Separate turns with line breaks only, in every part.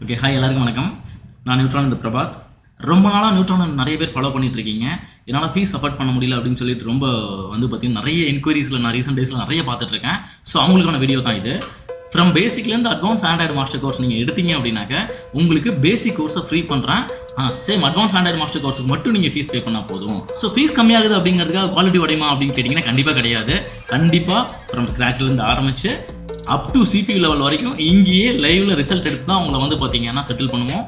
Okay, hi எல்லாருக்கும் வணக்கம். நான் நியூட்ரான் இந்த பிரபாத். ரொம்ப நாளாக நியூட்ரான் நிறைய பேர் ஃபாலோ பண்ணிட்டு இருக்கீங்க. என்னால் ஃபீஸ் அஃபோர்ட் பண்ண முடியல அப்படின்னு சொல்லிட்டு ரொம்ப பார்த்தீங்கன்னா நிறைய என்கொயரிஸில் நான் ரீசெண்ட் டேஸில் நிறைய பார்த்துட்ருக்கேன். ஸோ அவங்களுக்கான வீடியோ தான் இது. ஃப்ரம் பேசிக்லேருந்து அட்வான்ஸ் ஆண்ட்ராய்டு மாஸ்டர் கோர்ஸ் நீங்கள் எடுத்தீங்க அப்படின்னாக்க உங்களுக்கு பேசிக் கோர்ஸை ஃப்ரீ பண்ணுறேன். சேம் அட்வான்ஸ் ஆண்ட்ராய்டு மாஸ்டர் கோர்ஸுக்கு மட்டும் நீங்கள் ஃபீஸ் பே பண்ணால் போதும். ஸோ ஃபீஸ் கம்மியாகுது அப்படிங்கிறதுக்காக குவாலிட்டி உடையுமா அப்படின்னு கேட்டிங்கன்னா கண்டிப்பாக கிடையாது. கண்டிப்பாக ஃப்ரம் ஸ்க்ராட்ச்லேருந்து ஆரம்பித்து அப் டு CPU லெவல் வரைக்கும் இங்கேயே லைவில் ரிசல்ட் எடுத்து தான் உங்களை பார்த்தீங்கன்னா செட்டில் பண்ணுவோம்.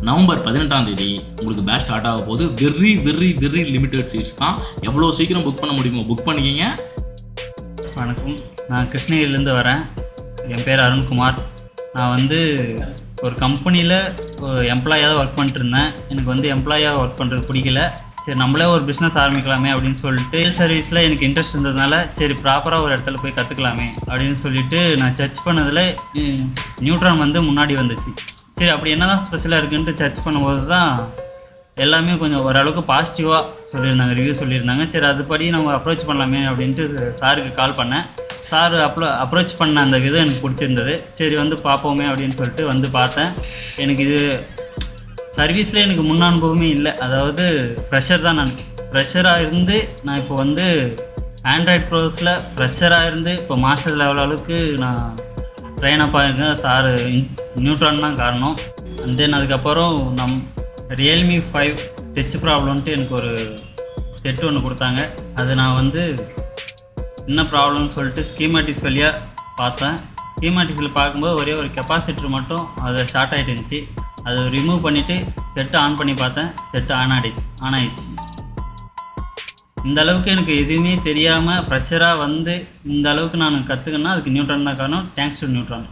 நவம்பர் 18ஆம் தேதி உங்களுக்கு பேட்ச் ஸ்டார்ட் ஆக போது. Very very very limited seats தான். எவ்வளோ சீக்கிரம் புக் பண்ண முடியுமோ புக் பண்ணிக்கிங்க.
வணக்கம், நான் கிருஷ்ணகிரிலேருந்து வரேன். என் பேர் அருண்குமார். நான் ஒரு கம்பெனியில் எம்ப்ளாயாக தான் ஒர்க் பண்ணிட்டுருந்தேன். எனக்கு எம்ப்ளாயாக ஒர்க் பண்ணுறது பிடிக்கல. சரி, நம்மளே ஒரு பிஸ்னஸ் ஆரம்பிக்கலாமே அப்படின்னு சொல்லிட்டு சர்வீஸில் எனக்கு இன்ட்ரெஸ்ட் இருந்ததுனால சரி ப்ராப்பராக ஒரு இடத்துல போய் கற்றுக்கலாமே அப்படின்னு சொல்லிட்டு நான் சர்ச் பண்ணதில் நியூட்ரான் முன்னாடி வந்துச்சு. சரி, அப்படி என்ன தான் ஸ்பெஷலாக இருக்குன்ட்டு சர்ச் பண்ணும்போது தான் எல்லாமே கொஞ்சம் ஓரளவுக்கு பாசிட்டிவாக சொல்லியிருந்தாங்க, ரிவ்யூ சொல்லியிருந்தாங்க. சரி, அதுபடி நம்ம அப்ரோச் பண்ணலாமே அப்படின்ட்டு சாருக்கு கால் பண்ணேன். சார் அப்ரோச் பண்ண அந்த விதம் எனக்கு பிடிச்சிருந்தது. சரி பார்ப்போமே அப்படின்னு சொல்லிட்டு பார்த்தேன். எனக்கு இது சர்வீஸில் எனக்கு முன் அனுபவமே இல்லை. அதாவது ஃப்ரெஷர் தான். நான் ஃப்ரெஷராக இருந்து நான் இப்போ ஆண்ட்ராய்ட் ப்ரோஸில் ஃப்ரெஷராக இருந்து இப்போ மாஸ்டர் லெவல் அளவுக்கு நான் ட்ரெயின் அப் ஆகிருக்கேன். சார் நியூட்ரான் தான் காரணம். அண்ட் தென் அதுக்கப்புறம் Realme 5 டச் ப்ராப்ளம்ன்ட்டு எனக்கு ஒரு செட்டு ஒன்று கொடுத்தாங்க. அது நான் என்ன ப்ராப்ளம்னு சொல்லிட்டு ஸ்கீமேட்டிக்ஸ் வழியாக பார்த்தேன். ஸ்கீமேட்டிக்ஸில் பார்க்கும்போது ஒரே ஒரு கெப்பாசிட்டர் மட்டும் அது ஷார்ட் ஆகிட்டு இருந்துச்சு. அதை ரிமூவ் பண்ணிவிட்டு செட்டு ஆன் பண்ணி பார்த்தேன். செட்டு ஆன் ஆகிடுச்சு. இந்த அளவுக்கு எனக்கு எதுவுமே தெரியாமல் ஃப்ரெஷராக இந்த அளவுக்கு நான் கற்றுக்கணுன்னா அதுக்கு நியூட்ரான் தான் காரணம். Thanks to neutron.